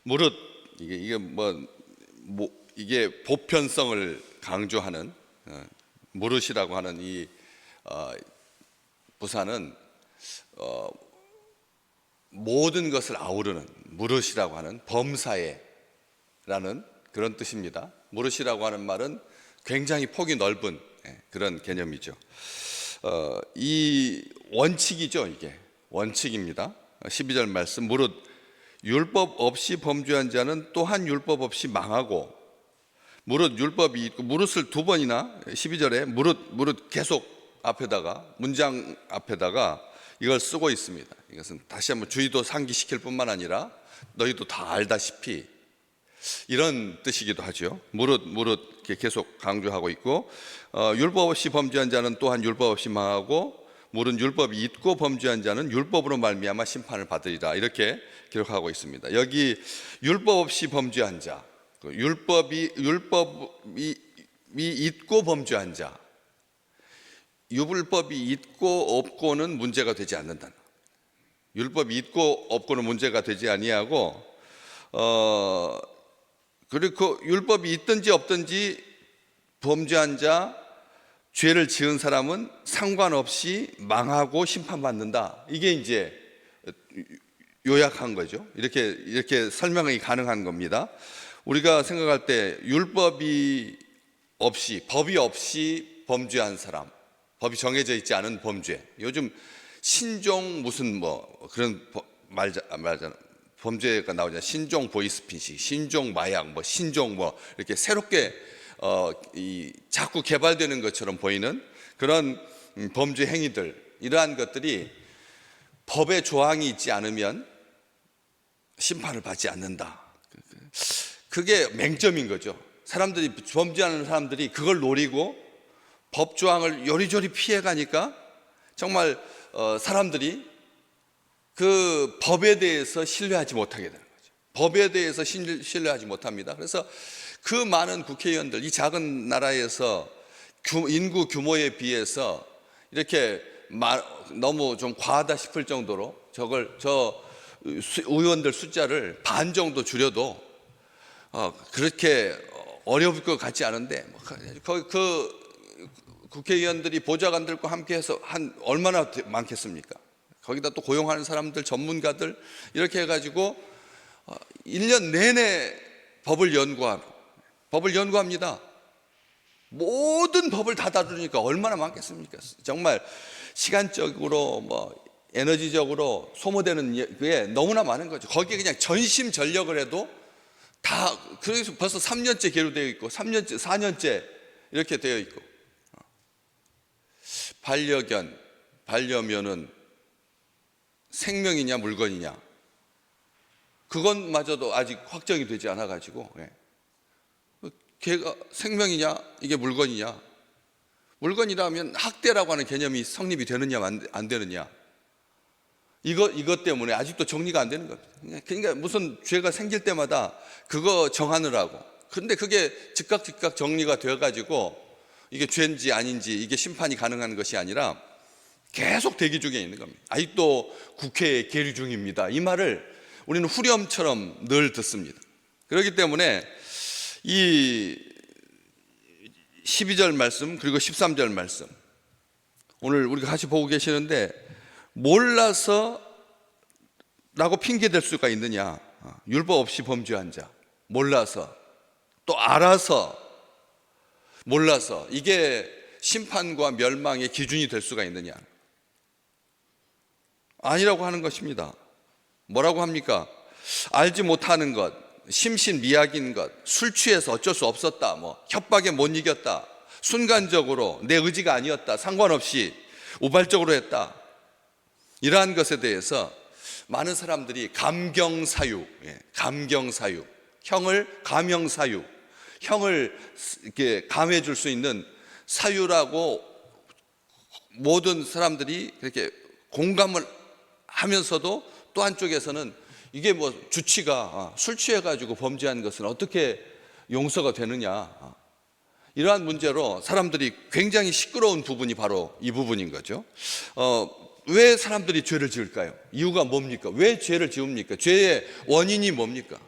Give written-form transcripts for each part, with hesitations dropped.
무릇 이게 보편성을 강조하는 무릇이라고 하는 이 부사는 모든 것을 아우르는 무릇이라고 하는 범사에라는 그런 뜻입니다. 무릇이라고 하는 말은 굉장히 폭이 넓은 그런 개념이죠. 이 원칙이죠. 이게 원칙입니다. 12절 말씀, 무릇 율법 없이 범죄한 자는 또한 율법 없이 망하고, 무릇 율법이 있고, 무릇을 두 번이나 12절에 무릇 계속 앞에다가, 문장 앞에다가 이걸 쓰고 있습니다. 이것은 다시 한번 주의도 상기시킬 뿐만 아니라 너희도 다 알다시피 이런 뜻이기도 하죠. 무릇 이렇게 계속 강조하고 있고, 율법 없이 범죄한 자는 또한 율법 없이 망하고, 무릇 율법이 있고 범죄한 자는 율법으로 말미암아 심판을 받으리라, 이렇게 기록하고 있습니다. 여기 율법 없이 범죄한 자, 율법이 있고 범죄한 자, 율법이 있고 없고는 문제가 되지 않는다. 율법이 있고 없고는 문제가 되지 아니하고, 그리고 율법이 있든지 없든지 범죄한 자, 죄를 지은 사람은 상관없이 망하고 심판받는다. 이게 이제 요약한 거죠. 이렇게 설명이 가능한 겁니다. 우리가 생각할 때 율법이 없이, 법이 없이 범죄한 사람, 법이 정해져 있지 않은 범죄, 요즘 신종 무슨 그런 말잖아. 범죄가 나오잖아요. 신종 보이스피싱, 신종 마약, 신종 이렇게 새롭게 자꾸 개발되는 것처럼 보이는 그런 범죄 행위들, 이러한 것들이 법의 조항이 있지 않으면 심판을 받지 않는다. 그게 맹점인 거죠. 범죄하는 사람들이 그걸 노리고 법 조항을 요리조리 피해가니까 정말 사람들이 그 법에 대해서 신뢰하지 못하게 되는 거죠. 법에 대해서 신뢰하지 못합니다. 그래서 그 많은 국회의원들, 이 작은 나라에서 인구 규모에 비해서 이렇게 너무 좀 과하다 싶을 정도로 의원들 숫자를 반 정도 줄여도 그렇게 어려울 것 같지 않은데, 그 국회의원들이 보좌관들과 함께 해서 얼마나 많겠습니까? 거기다 또 고용하는 사람들, 전문가들, 이렇게 해가지고 1년 내내 법을 연구합니다. 모든 법을 다 다루니까 얼마나 많겠습니까? 정말 시간적으로 에너지적으로 소모되는 게 너무나 많은 거죠. 거기에 그냥 전심전력을 해도 다, 그래서 벌써 3년째 계류되어 있고 3년째, 4년째 이렇게 되어 있고, 반려견은 생명이냐 물건이냐, 그것마저도 아직 확정이 되지 않아가지고, 걔가 생명이냐 이게 물건이냐, 물건이라면 학대라고 하는 개념이 성립이 되느냐 안 되느냐, 이것 때문에 아직도 정리가 안 되는 겁니다. 그러니까 무슨 죄가 생길 때마다 그거 정하느라고, 근데 그게 즉각 정리가 되어가지고 이게 죄인지 아닌지, 이게 심판이 가능한 것이 아니라 계속 대기 중에 있는 겁니다. 아직도 국회에 계류 중입니다, 이 말을 우리는 후렴처럼 늘 듣습니다. 그렇기 때문에 이 12절 말씀 그리고 13절 말씀, 오늘 우리가 같이 보고 계시는데, 몰라서 라고 핑계댈 수가 있느냐? 율법 없이 범죄한 자, 몰라서, 또 알아서, 몰라서, 이게 심판과 멸망의 기준이 될 수가 있느냐? 아니라고 하는 것입니다. 뭐라고 합니까? 알지 못하는 것, 심신미약인 것, 술 취해서 어쩔 수 없었다, 협박에 못 이겼다, 순간적으로 내 의지가 아니었다, 상관없이 우발적으로 했다, 이러한 것에 대해서 많은 사람들이 감경사유, 형을 이렇게 감해 줄 수 있는 사유라고 모든 사람들이 그렇게 공감을 하면서도, 또 한쪽에서는 이게 주치가 술 취해가지고 범죄한 것은 어떻게 용서가 되느냐, 이러한 문제로 사람들이 굉장히 시끄러운 부분이 바로 이 부분인 거죠. 왜 사람들이 죄를 지을까요? 이유가 뭡니까? 왜 죄를 지읍니까? 죄의 원인이 뭡니까?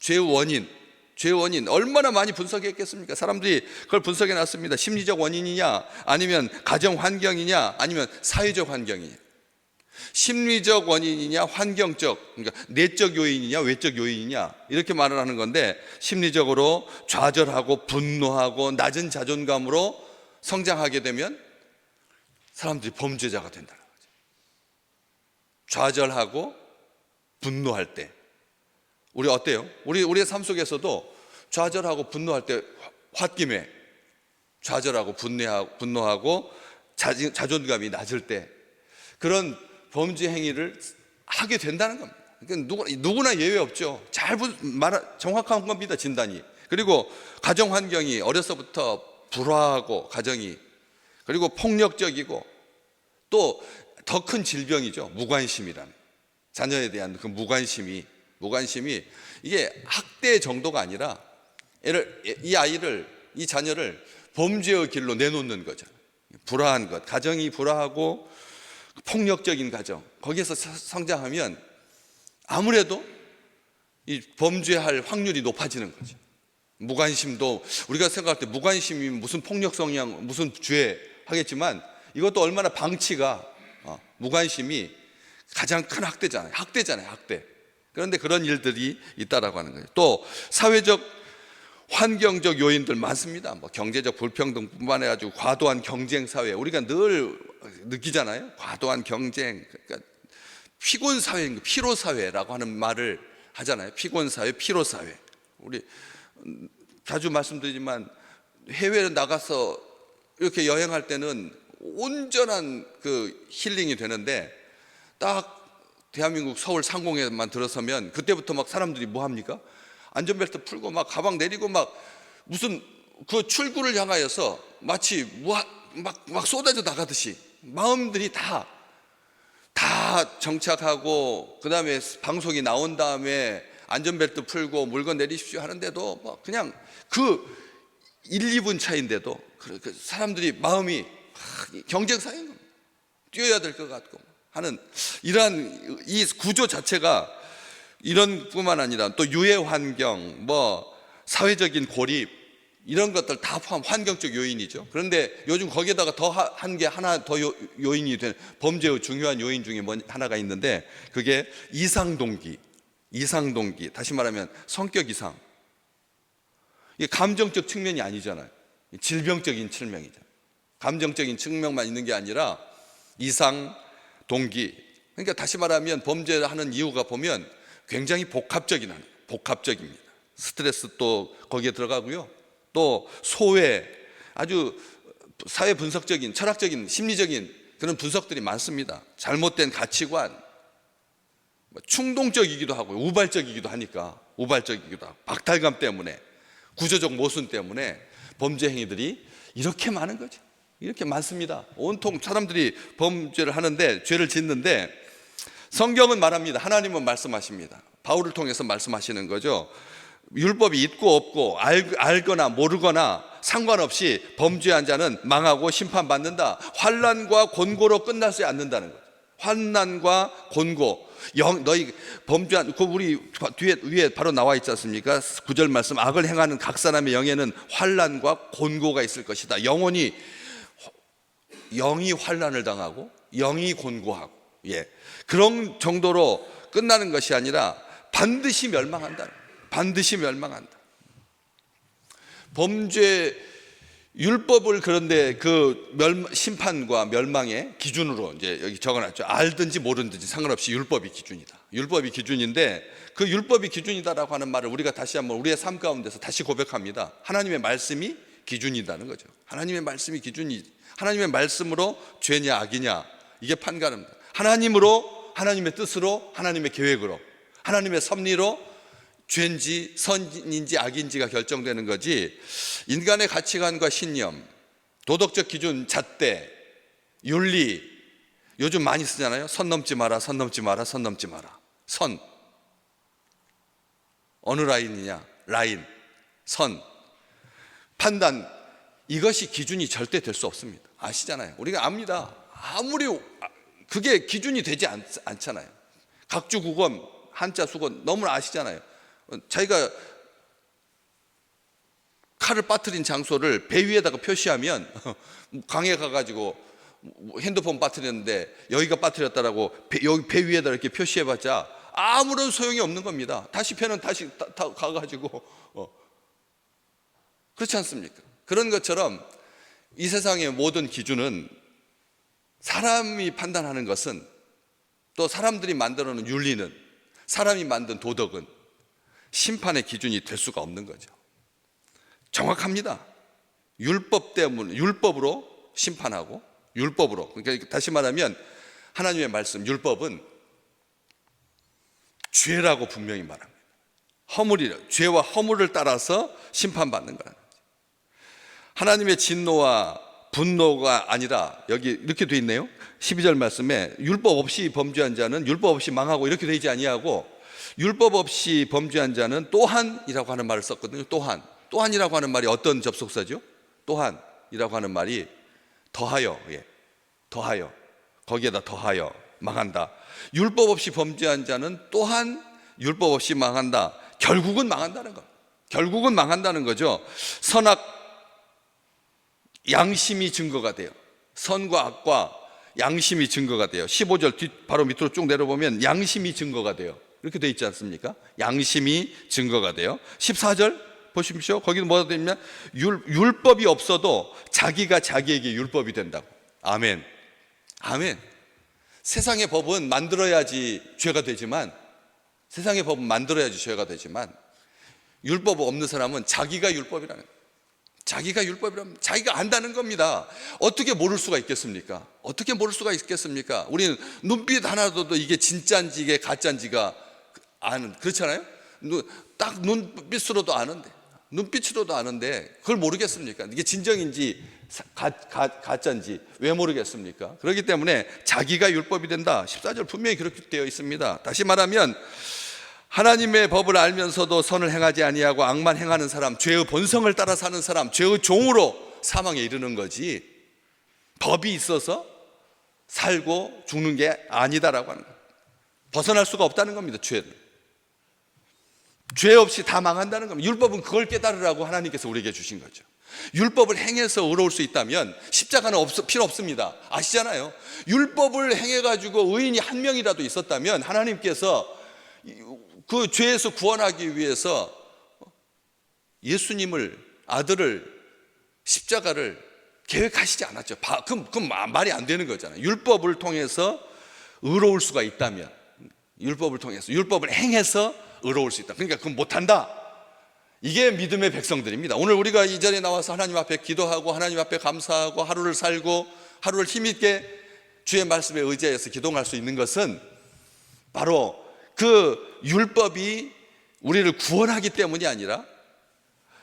죄의 원인 얼마나 많이 분석했겠습니까? 사람들이 그걸 분석해 놨습니다. 심리적 원인이냐, 아니면 가정 환경이냐, 아니면 사회적 환경이냐. 심리적 원인이냐, 환경적, 그러니까 내적 요인이냐, 외적 요인이냐, 이렇게 말을 하는 건데, 심리적으로 좌절하고 분노하고 낮은 자존감으로 성장하게 되면 사람들이 범죄자가 된다는 거죠. 좌절하고 분노할 때 우리 어때요? 우리의 삶 속에서도 좌절하고 분노할 때 홧김에 좌절하고 분노하고 자존감이 낮을 때 그런 범죄 행위를 하게 된다는 겁니다. 그러니까 누구나 예외 없죠. 정확한 겁니다, 진단이. 그리고 가정 환경이 어려서부터 불화하고, 가정이, 그리고 폭력적이고, 또 더 큰 질병이죠, 무관심이라는. 자녀에 대한 그 무관심이 이게 학대 정도가 아니라 이 자녀를 범죄의 길로 내놓는 거잖아요. 불화한 것, 가정이 불화하고 폭력적인 가정, 거기에서 성장하면 아무래도 이 범죄할 확률이 높아지는 거죠. 무관심도, 우리가 생각할 때 무관심이 무슨 폭력 성향, 무슨 죄 하겠지만, 이것도 얼마나 무관심이 가장 큰 학대잖아요. 학대. 그런데 그런 일들이 있다라고 하는 거예요. 또 사회적, 환경적 요인들 많습니다. 뭐 경제적 불평등뿐만 아니라 아주 과도한 경쟁 사회, 우리가 늘 느끼잖아요. 과도한 경쟁, 그러니까 피곤 사회, 피로 사회라고 하는 말을 하잖아요. 피곤 사회, 피로 사회. 우리 자주 말씀드리지만 해외에 나가서 이렇게 여행할 때는 온전한 그 힐링이 되는데, 딱 대한민국 서울 상공에만 들어서면 그때부터 막 사람들이 뭐 합니까? 안전벨트 풀고 막 가방 내리고 막 무슨 그 출구를 향하여서 마치 막 쏟아져 나가듯이 마음들이 다 정착하고, 그 다음에 방송이 나온 다음에 안전벨트 풀고 물건 내리십시오 하는데도 막 그냥 그 1, 2분 차인데도 사람들이 마음이 경쟁사인 겁니다. 뛰어야 될 것 같고 하는 이러한 이 구조 자체가 이런 뿐만 아니라 또 유해 환경, 뭐 사회적인 고립, 이런 것들 다 포함 환경적 요인이죠. 그런데 요즘 거기에다가 더 한 게 하나 더 요인이 된 범죄의 중요한 요인 중에 하나가 있는데, 그게 이상동기, 다시 말하면 성격 이상. 이게 감정적 측면이 아니잖아요. 질병적인 측면이죠. 감정적인 측면만 있는 게 아니라 이상, 동기. 그러니까 다시 말하면 범죄를 하는 이유가 보면 굉장히 복합적입니다. 스트레스 또 거기에 들어가고요. 또 소외, 아주 사회 분석적인, 철학적인, 심리적인 그런 분석들이 많습니다. 잘못된 가치관, 충동적이기도 하고 우발적이기도 하니까, 박탈감 때문에, 구조적 모순 때문에 범죄 행위들이 이렇게 많은 거죠. 이렇게 많습니다. 온통 사람들이 범죄를 하는데, 죄를 짓는데, 성경은 말합니다. 하나님은 말씀하십니다. 바울을 통해서 말씀하시는 거죠. 율법이 있고 없고 알거나 모르거나 상관없이 범죄한 자는 망하고 심판받는다. 환난과 곤고로 끝나지 않는다는 거죠. 환난과 곤고. 너희 범죄한, 그 우리 위에 바로 나와 있지 않습니까? 9절 말씀, 악을 행하는 각 사람의 영에는 환난과 곤고가 있을 것이다. 영이 환난을 당하고 영이 곤고하고, 그런 정도로 끝나는 것이 아니라 반드시 멸망한다. 범죄 율법을, 그런데 그 심판과 멸망의 기준으로 이제 여기 적어놨죠. 알든지 모르든지 상관없이 율법이 기준인데, 그 율법이 기준이다라고 하는 말을 우리가 다시 한번 우리의 삶 가운데서 다시 고백합니다. 하나님의 말씀이 기준이다는 거죠. 하나님의 말씀이 기준이, 하나님의 말씀으로 죄냐 악이냐 이게 판가릅니다. 하나님으로, 하나님의 뜻으로, 하나님의 계획으로, 하나님의 섭리로 죄인지 선인지 악인지가 결정되는 거지, 인간의 가치관과 신념, 도덕적 기준, 잣대, 윤리, 요즘 많이 쓰잖아요. 선 넘지 마라. 선 어느 라인이냐, 선 판단, 이것이 기준이 절대 될 수 없습니다. 아시잖아요. 우리가 압니다. 아무리 그게 기준이 되지 않잖아요. 각주국어, 한자, 수건 너무나 아시잖아요. 자기가 칼을 빠뜨린 장소를 배 위에다가 표시하면 강에 가가지고 핸드폰 빠뜨렸는데 여기가 빠뜨렸다라고 여기 배 위에다 이렇게 표시해봤자 아무런 소용이 없는 겁니다. 다시 배는 다시 가가지고 그렇지 않습니까? 그런 것처럼 이 세상의 모든 기준은 사람이 판단하는 것은, 또 사람들이 만들어 놓은 윤리는, 사람이 만든 도덕은 심판의 기준이 될 수가 없는 거죠. 정확합니다. 율법 때문에, 율법으로 심판하고, 율법으로. 그러니까 다시 말하면 하나님의 말씀, 율법은 죄라고 분명히 말합니다. 죄와 허물을 따라서 심판받는 거라는 거죠. 하나님의 진노와 분노가 아니라, 여기 이렇게 돼 있네요. 12절 말씀에 율법 없이 범죄한 자는 율법 없이 망하고, 이렇게 되지 아니하고 율법 없이 범죄한 자는 또한이라고 하는 말을 썼거든요. 또한이라고 하는 말이 어떤 접속사죠? 또한이라고 하는 말이 더하여, 더하여, 거기에다 더하여 망한다. 율법 없이 범죄한 자는 또한 율법 없이 망한다. 결국은 망한다는 거. 결국은 망한다는 거죠. 선악 양심이 증거가 돼요. 선과 악과 양심이 증거가 돼요. 15절 바로 밑으로 쭉 내려보면 양심이 증거가 돼요. 이렇게 돼 있지 않습니까? 양심이 증거가 돼요. 14절 보십시오. 거기는 뭐가 되냐면 율법이 없어도 자기가 자기에게 율법이 된다고. 아멘. 아멘. 세상의 법은 만들어야지 죄가 되지만, 세상의 법은 만들어야지 죄가 되지만, 율법 없는 사람은 자기가 율법이라는 거예요. 자기가 율법이라면 자기가 안다는 겁니다. 어떻게 모를 수가 있겠습니까? 어떻게 모를 수가 있겠습니까? 우리는 눈빛 하나도 이게 진짜인지 이게 가짜인지가 그렇잖아요? 딱 눈빛으로도 아는데, 눈빛으로도 아는데 그걸 모르겠습니까? 이게 진정인지 가짜인지 왜 모르겠습니까? 그렇기 때문에 자기가 율법이 된다. 14절 분명히 그렇게 되어 있습니다. 다시 말하면 하나님의 법을 알면서도 선을 행하지 아니하고 악만 행하는 사람, 죄의 본성을 따라 사는 사람, 죄의 종으로 사망에 이르는 거지, 법이 있어서 살고 죽는 게 아니다라고 하는 거예요. 벗어날 수가 없다는 겁니다. 죄 없이 다 망한다는 겁니다. 율법은 그걸 깨달으라고 하나님께서 우리에게 주신 거죠. 율법을 행해서 의로울 수 있다면 십자가는 필요 없습니다. 아시잖아요. 율법을 행해가지고 의인이 한 명이라도 있었다면 하나님께서 그 죄에서 구원하기 위해서 예수님을, 아들을, 십자가를 계획하시지 않았죠. 그럼 말이 안 되는 거잖아요. 율법을 통해서 의로울 수가 있다면, 율법을 행해서 의로울 수 있다. 그러니까 그건 못한다. 이게 믿음의 백성들입니다. 오늘 우리가 이 자리에 나와서 하나님 앞에 기도하고 하나님 앞에 감사하고 하루를 살고 하루를 힘있게 주의 말씀에 의지해서 기도할 수 있는 것은 바로 그 율법이 우리를 구원하기 때문이 아니라,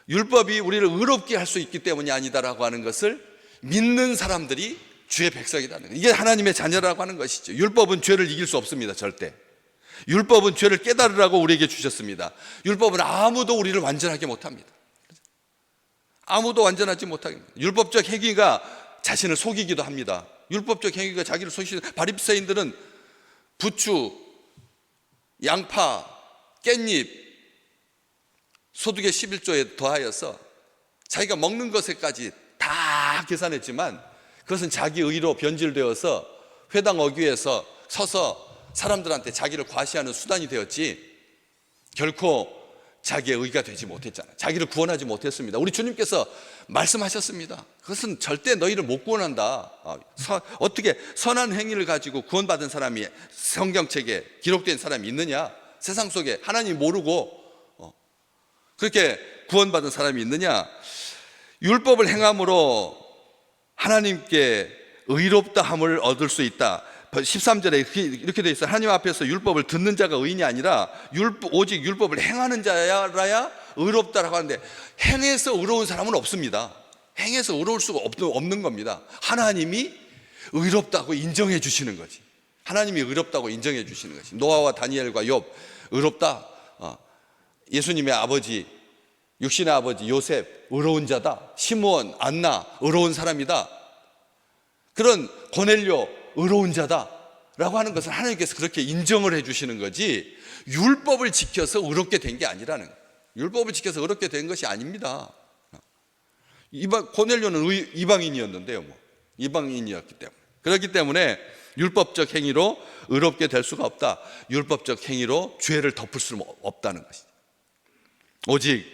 율법이 우리를 의롭게 할 수 있기 때문이 아니다라고 하는 것을 믿는 사람들이 주의 백성이라는 거예요. 이게 하나님의 자녀라고 하는 것이죠. 율법은 죄를 이길 수 없습니다. 절대. 율법은 죄를 깨달으라고 우리에게 주셨습니다. 율법은 아무도 우리를 완전하게 못합니다. 아무도 완전하지 못하게 합니다. 율법적 행위가 자신을 속이기도 합니다. 율법적 행위가 자기를 속이기도. 바리새인들은 부추, 양파, 깻잎, 소득의 11조에 더하여서 자기가 먹는 것에까지 다 계산했지만 그것은 자기 의로 변질되어서 회당 어귀에서 서서 사람들한테 자기를 과시하는 수단이 되었지 결코 자기의 의가 되지 못했잖아요. 자기를 구원하지 못했습니다. 우리 주님께서 말씀하셨습니다. 그것은 절대 너희를 못 구원한다. 어떻게 선한 행위를 가지고 구원받은 사람이 성경책에 기록된 사람이 있느냐? 세상 속에 하나님 모르고 그렇게 구원받은 사람이 있느냐? 율법을 행함으로 하나님께 의롭다함을 얻을 수 있다. 13절에 이렇게 되어 있어요. 하나님 앞에서 율법을 듣는 자가 의인이 아니라 오직 율법을 행하는 자라야 의롭다라고 하는데, 행해서 의로운 사람은 없습니다. 행해서 의로울 수가 없는 겁니다. 하나님이 의롭다고 인정해 주시는 거지. 하나님이 의롭다고 인정해 주시는 거지. 노아와 다니엘과 욥 의롭다. 예수님의 아버지, 육신의 아버지 요셉 의로운 자다. 시므온, 안나 의로운 사람이다. 그런 고넬료 의로운 자다. 라고 하는 것은 하나님께서 그렇게 인정을 해주시는 거지, 율법을 지켜서 의롭게 된 게 아니라는 거예요. 율법을 지켜서 의롭게 된 것이 아닙니다. 고넬료는 이방인이었는데요, 이방인이었기 때문에. 그렇기 때문에 율법적 행위로 의롭게 될 수가 없다. 율법적 행위로 죄를 덮을 수는 없다는 것이죠. 오직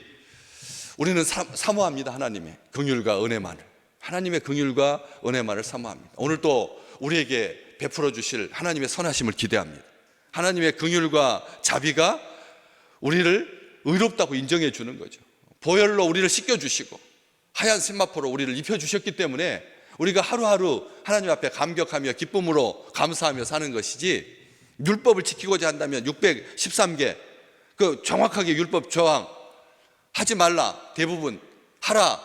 우리는 사모합니다. 하나님의 긍휼과 은혜만을. 하나님의 긍휼과 은혜만을 사모합니다. 오늘 또 우리에게 베풀어 주실 하나님의 선하심을 기대합니다. 하나님의 긍휼과 자비가 우리를 의롭다고 인정해 주는 거죠. 보혈로 우리를 씻겨 주시고 하얀 세마포로 우리를 입혀 주셨기 때문에 우리가 하루하루 하나님 앞에 감격하며 기쁨으로 감사하며 사는 것이지, 율법을 지키고자 한다면 613개 그 정확하게 율법 조항 하지 말라, 대부분 하라,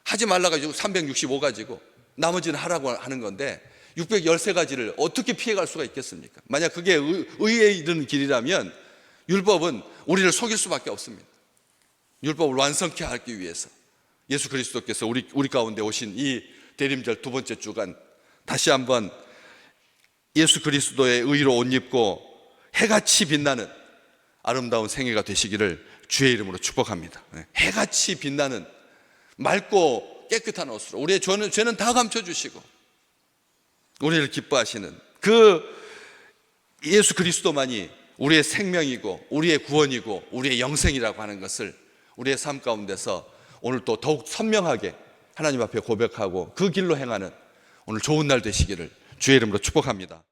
하지 말라 가지고 365가지고 나머지는 하라고 하는 건데 613가지를 어떻게 피해갈 수가 있겠습니까? 만약 그게 의에 이르는 길이라면 율법은 우리를 속일 수밖에 없습니다. 율법을 완성케 하기 위해서 예수 그리스도께서 우리 가운데 오신 이 대림절 두 번째 주간 다시 한번 예수 그리스도의 의로 옷 입고 해같이 빛나는 아름다운 생애가 되시기를 주의 이름으로 축복합니다. 해같이 빛나는 맑고 깨끗한 옷으로 우리의 죄는 다 감춰주시고 우리를 기뻐하시는 그 예수 그리스도만이 우리의 생명이고 우리의 구원이고 우리의 영생이라고 하는 것을 우리의 삶 가운데서 오늘 또 더욱 선명하게 하나님 앞에 고백하고 그 길로 행하는 오늘 좋은 날 되시기를 주의 이름으로 축복합니다.